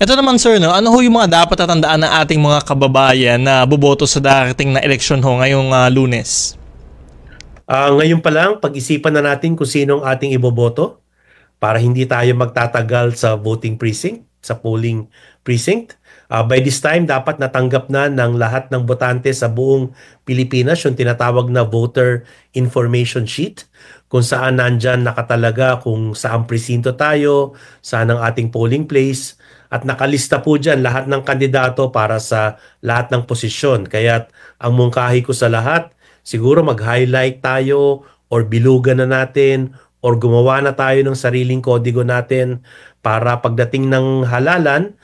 Ito naman sir, no, ano ho yung mga dapat tatandaan ng ating mga kababayan na boboto sa darating na eleksyon ho ngayong Lunes? Ngayon pa lang, pag-isipan na natin kung sino ang ating iboboto para hindi tayo magtatagal sa voting precinct, sa polling precinct. By this time, dapat natanggap na ng lahat ng botante sa buong Pilipinas yung tinatawag na voter information sheet, kung saan nandyan nakatalaga kung saan presinto tayo, saan ang ating polling place, at nakalista po dyan lahat ng kandidato para sa lahat ng posisyon. Kaya ang mungkahi ko sa lahat, siguro mag-highlight tayo or bilugan na natin or gumawa na tayo ng sariling kodigo natin para pagdating ng halalan,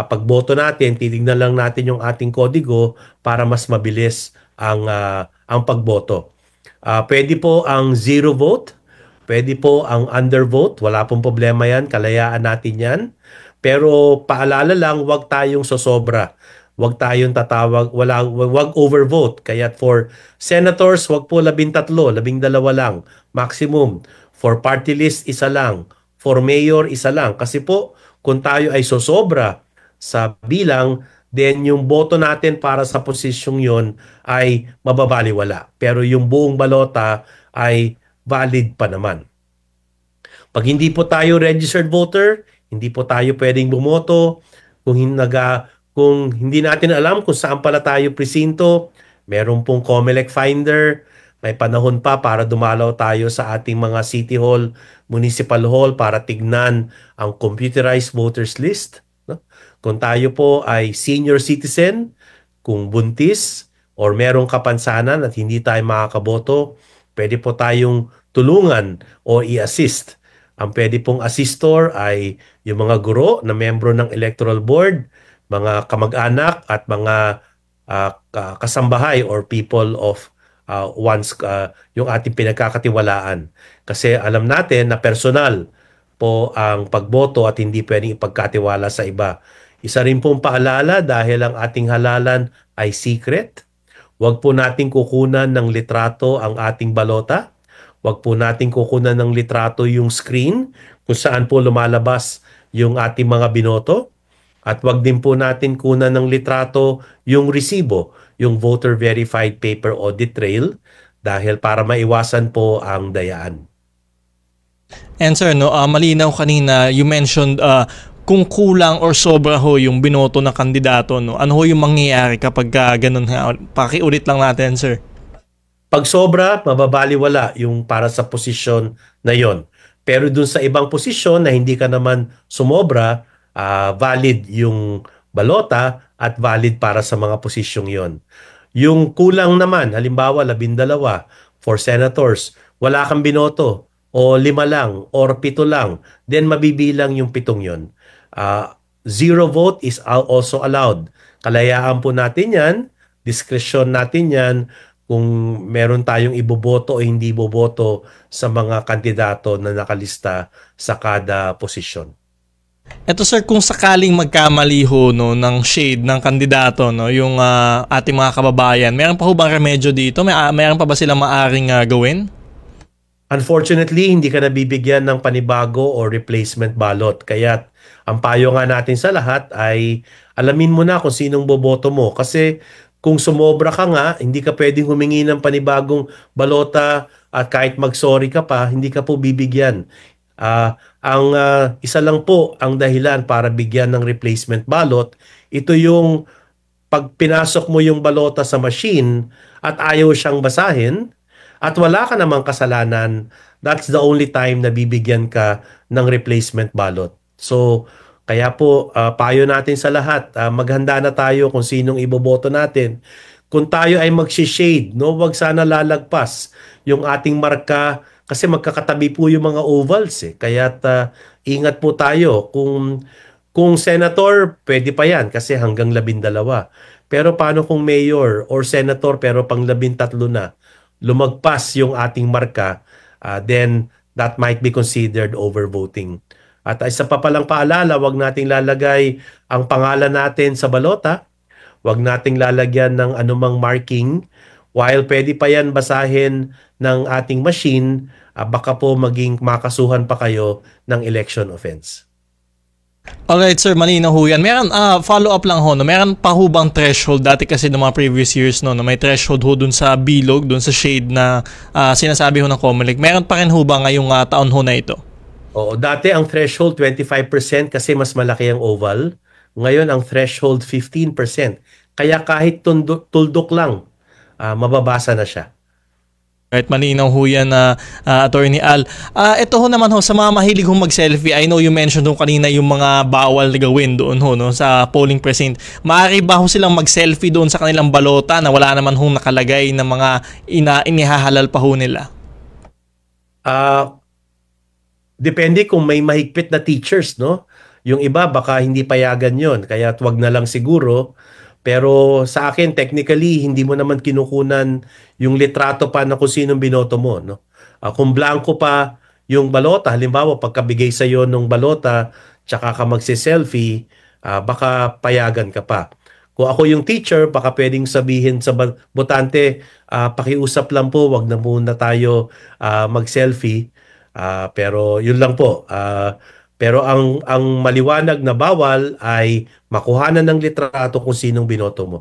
pagboto natin, titignan lang natin yung ating kodigo para mas mabilis ang pagboto. Pwede po ang zero vote, pwede po ang undervote, wala pong problema yan, kalayaan natin yan. Pero paalala lang, wag tayong sosobra. Wag tayong tatawag, wag overvote. Kaya for senators, wag po 13, 12 lang maximum. For party list, isa lang. For mayor, isa lang. Kasi po, kung tayo ay sosobra sa bilang, then yung boto natin para sa posisyong yon ay mababaliwala. Pero yung buong balota ay valid pa naman. Pag hindi po tayo registered voter, hindi po tayo pwedeng bumoto. Kung hindi natin alam kung saan pala tayo presinto, meron pong COMELEC Finder. May panahon pa para dumalaw tayo sa ating mga city hall, municipal hall para tignan ang computerized voters list. No? Kung tayo po ay senior citizen, kung buntis or merong kapansanan at hindi tayo makakaboto, pwede po tayong tulungan o i-assist. Ang pwede pong assistor ay yung mga guro na membro ng electoral board, mga kamag-anak at mga kasambahay or people of yung ating pinagkakatiwalaan. Kasi alam natin na personal po ang pagboto at hindi pwedeng ipagkatiwala sa iba. Isa rin pong paalala dahil ang ating halalan ay secret. Huwag po nating kukunan ng litrato ang ating balota. Huwag po nating kukunan ng litrato yung screen kung saan po lumalabas yung ating mga binoto. At huwag din po natin kunan ng litrato yung resibo, yung voter verified paper audit trail dahil para maiwasan po ang dayaan. And sir, no, malinaw kanina, you mentioned kung kulang or sobra ho yung binoto na kandidato, no? Ano ho yung mangyayari kapag ganun? Pakiulit lang natin, sir. Pag sobra, mababaliwala yung para sa posisyon na yon. Pero dun sa ibang posisyon na hindi ka naman sumobra, valid yung balota at valid para sa mga posisyong yon. Yung kulang naman, halimbawa 12 for senators, wala kang binoto o 5 lang or 7 lang, then mabibilang yung 7 yon. Zero vote is also allowed. Kalayaan po natin yan, discretion natin yan, kung meron tayong iboboto o hindi iboboto sa mga kandidato na nakalista sa kada posisyon. Eto sir, kung sakaling magkamali ho no, ng shade ng kandidato, no, yung ating mga kababayan, meron pa ho bang remedyo dito? Meron pa ba silang maaring gawin? Unfortunately, hindi ka nabibigyan ng panibago o replacement ballot. Kaya ang payo nga natin sa lahat ay alamin mo na kung sinong boboto mo. Kasi kung sumobra ka nga, hindi ka pwedeng humingi ng panibagong balota at kahit mag-sorry ka pa, hindi ka po bibigyan. Ang isa lang po ang dahilan para bigyan ng replacement ballot, ito yung pag pinasok mo yung balota sa machine at ayaw siyang basahin at wala ka namang kasalanan, that's the only time na bibigyan ka ng replacement ballot. So, kaya po, payo natin sa lahat, maghanda na tayo kung sinong iboboto natin. Kung tayo ay mag-shade, no, wag sana lalagpas yung ating marka kasi magkakatabi po yung mga ovals eh. Kaya ingat po tayo. Kung senator, pwede pa yan kasi hanggang 12. Pero paano kung mayor or senator pero pang 13 na? Lumagpas yung ating marka, then that might be considered overvoting. At isa pa palang paalala, wag nating lalagay ang pangalan natin sa balota. Wag nating lalagyan ng anumang marking. While pwede pa yan basahin ng ating machine, baka po maging makasuhan pa kayo ng election offense. Alright sir, malinaw ho yan. Meron, follow up lang ho, no? Meron pa ho bang threshold dati kasi ng mga previous years, no? May threshold ho dun sa bilog, dun sa shade na sinasabi ho ng Comelec. Meron pa rin ho ba ngayong taon ho na ito? Oo, dati ang threshold 25% kasi mas malaki ang oval. Ngayon ang threshold 15%. Kaya kahit tuldok lang, mababasa na siya. Right, malinaw ho yan na Attorney Al. Ito ho naman ho, sa mga mahilig ho mag-selfie, I know you mentioned ho kanina yung mga bawal na gawin doon ho, no, sa polling precinct. Maaari ba ho silang mag-selfie doon sa kanilang balota na wala naman ho nakalagay na mga inihahalal pa ho nila? Ah, Depende kung may mahigpit na teachers, no? Yung iba baka hindi payagan yon, kaya wag na lang siguro. Pero sa akin, technically, hindi mo naman kinukunan yung litrato pa na kung sinong binoto mo, no? Kung blanco pa yung balota, halimbawa pagkabigay sa iyo ng balota, tsaka ka magse-selfie, baka payagan ka pa. Kung ako yung teacher, baka pwedeng sabihin sa botante, pakiusap lang po, wag na muna tayo mag-selfie. Pero yun lang po. Pero ang maliwanag na bawal ay makuhanan ng litrato kung sinong binoto mo.